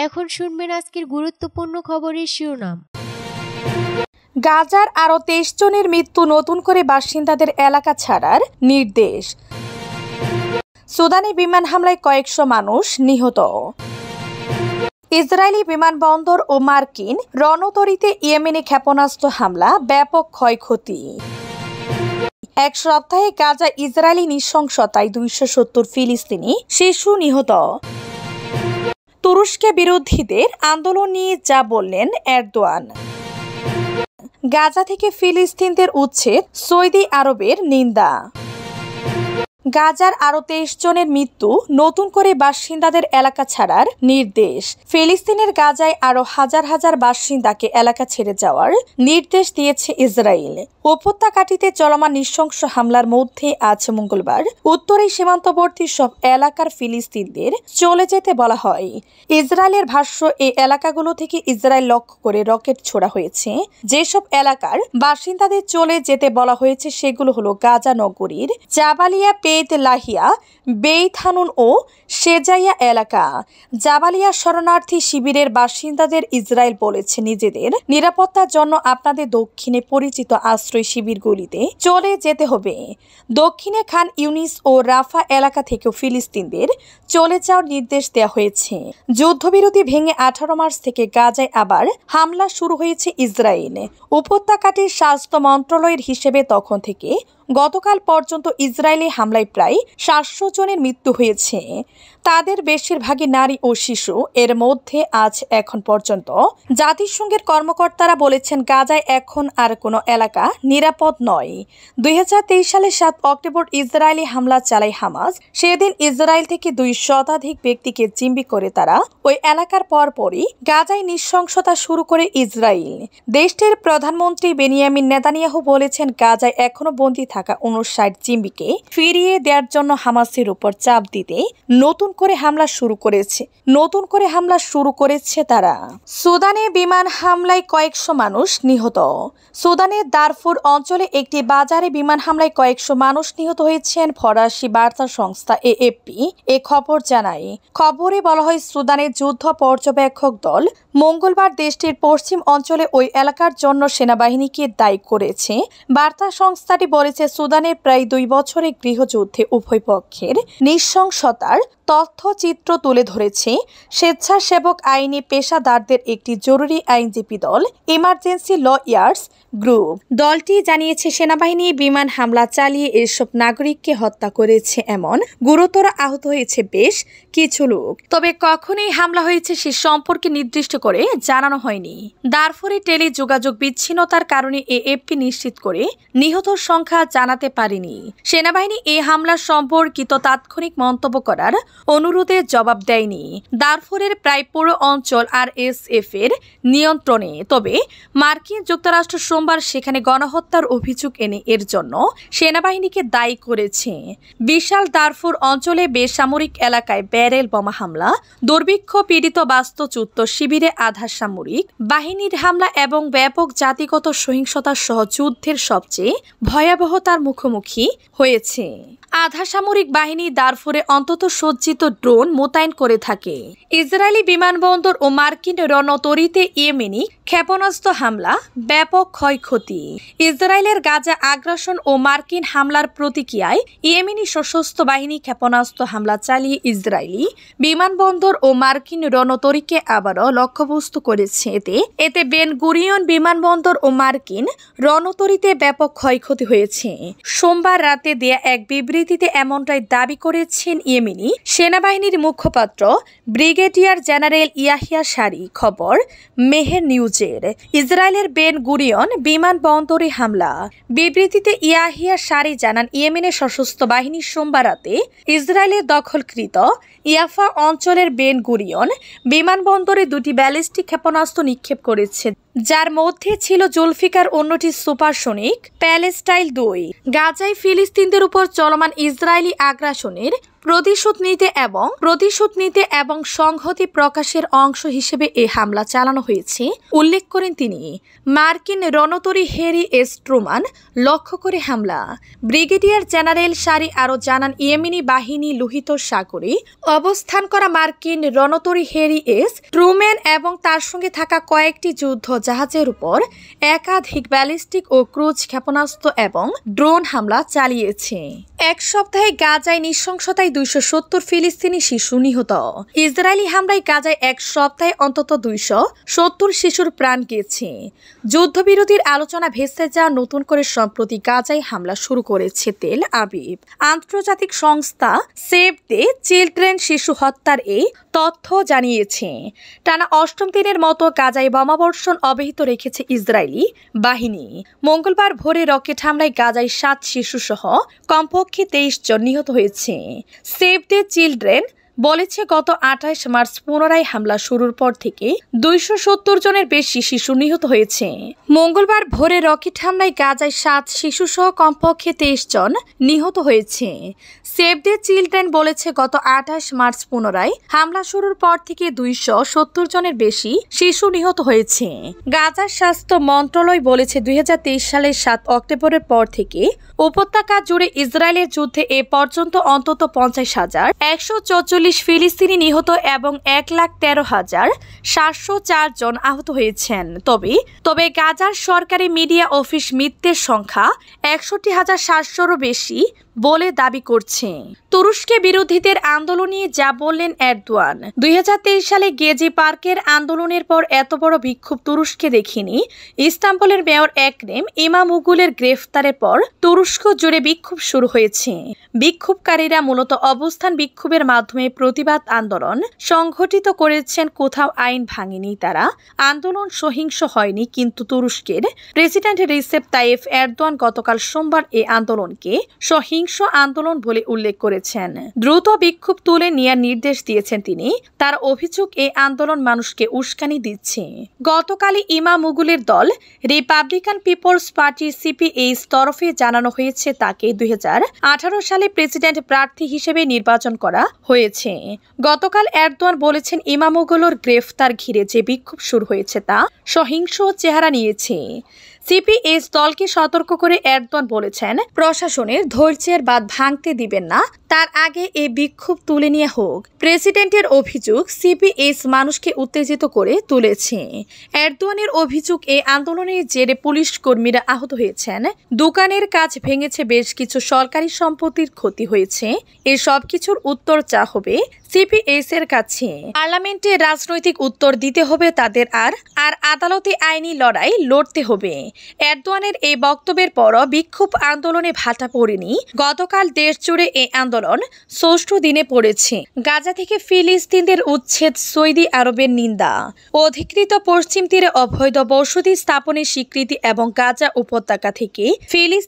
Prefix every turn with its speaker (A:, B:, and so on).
A: এখন শুনবেন আজকের গুরুত্বপূর্ণ খবরের শিরোনাম।
B: গাজার আরও 23 জনের মৃত্যু, নতুন করে বাসিন্দাদের এলাকা ছাড়ার নির্দেশ। সুদানে বিমান হামলায় কয়েকশো মানুষ নিহত। ইসরায়েলি বিমানবন্দর ও মার্কিন রণতরীতে ইয়েমেনে ক্ষেপণাস্ত্র হামলা, ব্যাপক ক্ষয়ক্ষতি। এক সপ্তাহে গাজা ইসরায়েলি নৃশংসতায় 270 ফিলিস্তিনি শিশু নিহত। তুরস্কে বিরোধীদের আন্দোলন নিয়ে যা বললেন এরদোয়ান। গাজা থেকে ফিলিস্তিনদের উচ্ছেদ, সৌদি আরবের নিন্দা। গাজার আরও 23 জনের মৃত্যু, নতুন করে বাসিন্দাদের এলাকা ছাড়ার নির্দেশ। ফিলিস্তিনের গাজায় আরও হাজার হাজার বাসিন্দাকে এলাকা ছেড়ে যাওয়ার নির্দেশ দিয়েছে ইসরায়েল। উপত্যকাটিতে চলমান নৃশংস হামলার মধ্যে আজ মঙ্গলবার উত্তরে সীমান্তবর্তী সব এলাকার ফিলিস্তিনদের চলে যেতে বলা হয়। ইসরায়েলের ভাষ্য, এই এলাকাগুলো থেকে ইসরায়েল লক্ষ্য করে রকেট ছোড়া হয়েছে। যেসব এলাকার বাসিন্দাদের চলে যেতে বলা হয়েছে সেগুলো হলো গাজা নগরীর জাবালিয়া, বেইত লাহিয়া, বেইত হানুন ও শেজাইয়া এলাকা। জাবালিয়া শরণার্থী শিবিরের বাসিন্দাদের ইসরায়েল বলেছে, নিজেদের নিরাপত্তার জন্য আপনাদের দক্ষিণে পরিচিত আশ্রয় শিবিরগুলিতে চলে যেতে হবে। দক্ষিণে খান ইউনিস ও রাফা এলাকা থেকেও ফিলিস্তিনদের চলে যাওয়ার নির্দেশ দেওয়া হয়েছে। যুদ্ধবিরতি ভেঙে 18 মার্চ থেকে গাজায় আবার হামলা শুরু হয়েছে ইসরায়েল। উপত্যকাটির স্বাস্থ্য মন্ত্রণালয়ের হিসেবে তখন থেকে গতকাল পর্যন্ত ইসরায়েলি হামলায় প্রায় 700 জনের মৃত্যু হয়েছে। তাদের বেশিরভাগই নারী ও শিশু। এর মধ্যে আজ এখন পর্যন্ত জাতিসংঘের কর্মকর্তারা বলেছেন, গাজায় এখন আর কোনো এলাকা নিরাপদ নয়। 2023 সালের 7 অক্টোবর ইসরায়েলি হামলা চালায় হামাস। সেদিন ইসরায়েল থেকে 2 শতাধিক ব্যক্তিকে জিম্মি করে তারা ওই এলাকার পরপরই গাজায় নৃশংসতা শুরু করে ইসরায়েল। দেশটির প্রধানমন্ত্রী বেনিয়ামিন নেতানিয়াহু বলেছেন, গাজায় এখনো বন্দী থাকা 59 জিম্মিকে ফিরিয়ে দেওয়ার জন্য হামাসের উপর চাপ দিতে নতুন করে হামলা শুরু করেছে তারা। সুদানে বিমান হামলায় কয়েকশো মানুষ নিহত। সুদানের দারফুর অঞ্চলে একটি বাজারে বিমান হামলায় কয়েকশো মানুষ নিহত হয়েছেন। ফরাসি বার্তা সংস্থা AFP এ খবর জানায়। খবরে বলা হয়, সুদানের যুদ্ধ পর্যবেক্ষক দল মঙ্গলবার দেশটির পশ্চিম অঞ্চলে ওই এলাকার জন্য সেনাবাহিনীকে দায়ী করেছে। বার্তা সংস্থাটি বলেছে, সুদানের প্রায় 2 বছরের গৃহযুদ্ধে উভয় পক্ষের নৃশংসতার তথ্যচিত্র তুলে ধরেছে স্বেচ্ছাসেবক আইনি পেশাদারদের একটি জরুরি আইনজীবী দল, ইমার্জেন্সি লয়ার্স গ্রুপ। দলটি জানিয়েছে, সেনাবাহিনী বিমান হামলা চালিয়ে এসব নাগরিককে হত্যা করেছে, এমন গুরুতর আহত হয়েছে বেশ কিছু লোক। তবে কখনই হামলা হয়েছে সে সম্পর্কে নির্দিষ্ট করে জানানো হয়নি। দারফুরে টেলি যোগাযোগ বিচ্ছিন্নতার কারণে AFP নিশ্চিত করে নিহতর সংখ্যা জানাতে পারেনি। সেনাবাহিনী এই হামলা সম্পর্কিত তাৎক্ষণিক মন্তব্য করার অনুরোধে জবাব দেয়নি। দারফুরের প্রায় পুরো অঞ্চল RSF এর নিয়ন্ত্রণে। তবে মার্কিন যুক্তরাষ্ট্র সোমবার সেখানে গণহত্যার অভিযোগ এনে এর জন্য সেনাবাহিনীকে দায়ী করেছে। বিশাল দারফুর অঞ্চলে বেসামরিক এলাকায় ব্যারেল বোমা হামলা, দুর্ভিক্ষ পীড়িত বাস্তুচ্যুত শিবিরে আধা সামরিক বাহিনীর হামলা এবং ব্যাপক জাতিগত সহিংসতা সহ যুদ্ধের সবচেয়ে ভয়াবহতার মুখোমুখি হয়েছে। আধা সামরিক বাহিনী দারফুরে অন্তত সজ্জিত ড্রোন মোতায়েন করে থাকে। ইসরায়েলি বিমানবন্দর ও মার্কিন রণতরীতে ইয়েমেনি ক্ষেপণাস্ত্র হামলা, ব্যাপক ক্ষয়ক্ষতি। ইসরায়েলের গাজা আগ্রাসন ও মার্কিন হামলার প্রতিক্রিয়ায় ইয়েমেনি সশস্ত্র বাহিনী ক্ষেপণাস্ত্র হামলা চালিয়ে ইসরায়েলি বিমানবন্দর ও মার্কিন রণতরীকে আবারও লক্ষ্যবস্তু করেছে। এতে বেন গুরিয়ন বিমানবন্দর ও মার্কিন রণতরীতে ব্যাপক ক্ষয়ক্ষতি হয়েছে। সোমবার রাতে দেয়া এক বিবৃতিতে এমনটাই দাবি করেছেন ইয়েমেনি সেনাবাহিনীর মুখপাত্র ব্রিগেডিয়ার জেনারেল ইয়াহিয়া সারি। খবর মেহের নিউজের। ইসরায়েলের বেন গুরিয়ন বিমানবন্দরে হামলা। বিবৃতিতে ইয়াহিয়া সারি জানান, ইয়েমেনের সশস্ত্র বাহিনী সোমবার রাতে ইসরায়েলের দখলকৃত ইয়াফা অঞ্চলের বেন গুরিয়ন বিমানবন্দরে 2টি ব্যালিস্টিক ক্ষেপণাস্ত্র নিক্ষেপ করেছে, যার মধ্যে ছিল জুলফিকার, অন্যটি সুপারসনিক প্যালেস্টাইল 2। গাজায় ফিলিস্তিনদের উপর চলমান ইসরায়েলি আগ্রাসনের প্রতিশোধ নিতে এবং সংহতি প্রকাশের অংশ হিসেবে এই হামলা চালানো হয়েছে উল্লেখ করেন তিনি। মার্কিন রণতরী হ্যারি এস ট্রুমান লক্ষ্য করে হামলা। ব্রিগেডিয়ার জেনারেল সারি আরও জানান, ইয়েমেনি বাহিনী লোহিত সাগরে অবস্থান করা মার্কিন রণতরী হ্যারি এস ট্রুম্যান এবং তার সঙ্গে থাকা কয়েকটি যুদ্ধ জাহাজের উপর একাধিক ব্যালিস্টিক ও ক্রুজ ক্ষেপণাস্ত্র এবং ড্রোন হামলা চালিয়েছে। এক সপ্তাহে গাজায় নৃশংসতায় 270 ফিলিস্তিনি শিশু নিহত। ইসরায়েলি হামলায় গাজায় এক সপ্তাহে অন্তত 270 শিশুর প্রাণ গেছে। যুদ্ধবিরতির আলোচনা ভেস্তে যাওয়া নতুন করে সম্প্রতি গাজায় হামলা শুরু করেছে তেল আবিব। আন্তর্জাতিক সংস্থা সেভ দ্য চিলড্রেন শিশু হত্যার এই তথ্য জানিয়েছে। টানা 8ম দিনের মতো গাজায় বোমাবর্ষণ অব্যাহত রেখেছে ইসরায়েলি বাহিনী। মঙ্গলবার ভোরে রকেট হামলায় গাজায় 7 শিশুসহ কমপক্ষে 23 জন নিহত হয়েছে। সেভ দ্য চিলড্রেন বলেছে, গত 28 মার্চ পুনরায় হামলা শুরুর পর থেকে 270 জনের বেশি শিশু নিহত হয়েছে। মঙ্গলবার ভোরে রকেট হামলায় গাজায় 7 শিশুসহ কমপক্ষে 23 জন নিহত হয়েছে। সেভ দ্য চিলড্রেন বলেছে, গত 28 মার্চ পুনরায় হামলা শুরুর পর থেকে 270 জনের বেশি শিশু নিহত হয়েছে। গাজার স্বাস্থ্য মন্ত্রণালয় বলেছে, 2023 সালের 7 অক্টোবরের পর থেকে উপত্যকা জুড়ে ইসরায়েলের যুদ্ধে এ পর্যন্ত অন্তত 50,144 ফিলিস্তিনি নিহত এবং 1,13,704 জন আহত হয়েছেন। তবে গাজার সরকারি মিডিয়া অফিস মৃতের সংখ্যা 61,700-রও বেশি বলে দাবি করছে। তুরস্কে বিরোধীদের আন্দোলন নিয়ে যা বললেন এরদোয়ান। 2023 সালে গেজি পার্কের আন্দোলনের পর এত বড় বিক্ষোভ তুরস্কে দেখিনি। ইস্তাম্বুলের মেয়র একরেম ইমামোগলুর গ্রেফতারের পর তুরস্ক জুড়ে বিক্ষোভ শুরু হয়েছে। বিক্ষোভকারীরা মূলত অবস্থান বিক্ষোভের মাধ্যমে প্রতিবাদ আন্দোলন সংগঠিত করেছেন। কোথাও আইন ভাঙেনি তারা। আন্দোলন সহিংস হয়নি, কিন্তু তুরস্কের প্রেসিডেন্ট রিসেপ তাইয়েপ এরদোয়ান গতকাল সোমবার এই আন্দোলনকে সহিংস আন্দোলন বলে উল্লেখ করেছেন। দ্রুত বিক্ষোভ তুলে নেওয়ার নির্দেশ দিয়েছেন তিনি। তার অভিযোগ, এই আন্দোলন মানুষকে উস্কানি দিচ্ছে। গতকালই ইমামোগলুর দল রিপাবলিকান পিপলস পার্টি সিপিএইচ তরফে জানানো হয়েছে তাকে 2018 সালে প্রেসিডেন্ট প্রার্থী হিসেবে নির্বাচন করা হয়েছে। গতকাল এরদোয়ান বলেছেন, ইমামোগলুর গ্রেফতার ঘিরে যে বিক্ষোভ শুরু হয়েছে তা সহিংস চেহারা নিয়েছে। সিপিএইচ দলকে সতর্ক করে এরদোয়ান বলেছেন, প্রশাসনের ধৈর্যের বাঁধ ভাঙতে দিবেন না, তার আগে এই বিক্ষোভ তুলে নিয়ে হোক। প্রেসিডেন্টের অভিযোগ, সিপিএইচ মানুষকে উত্তেজিত করে তুলেছে। এরদোয়ানের অভিযোগ, এই আন্দোলনের জেরে পুলিশ কর্মীরা আহত হয়েছেন, দোকানের কাজ ভেঙেছে, বেশ কিছু সরকারি সম্পত্তির ক্ষতি হয়েছে। এই সব কিছুর উত্তর চা হবে সিপিএইচ এর কাছে। পার্লামেন্টে রাজনৈতিক উত্তর দিতে হবে তাদের, আর আদালতে আইনি লড়াই লড়তে হবে। এরদোয়ানের এই বক্তব্যের পর বিক্ষোভ আন্দোলনে ভাটা পড়েনি। গতকাল দেশ জুড়ে এই আন্দোলন 6ষ্ঠ দিনে পড়েছে। গাজা থেকে ফিলিস্তিনদের উচ্ছেদ, সৌদি আরবের নিন্দা, অধিকৃত পশ্চিম তীরে অবৈধ বসতি স্থাপনের স্বীকৃতি এবং গাজা উপত্যকা থেকে ফিলিস্তিন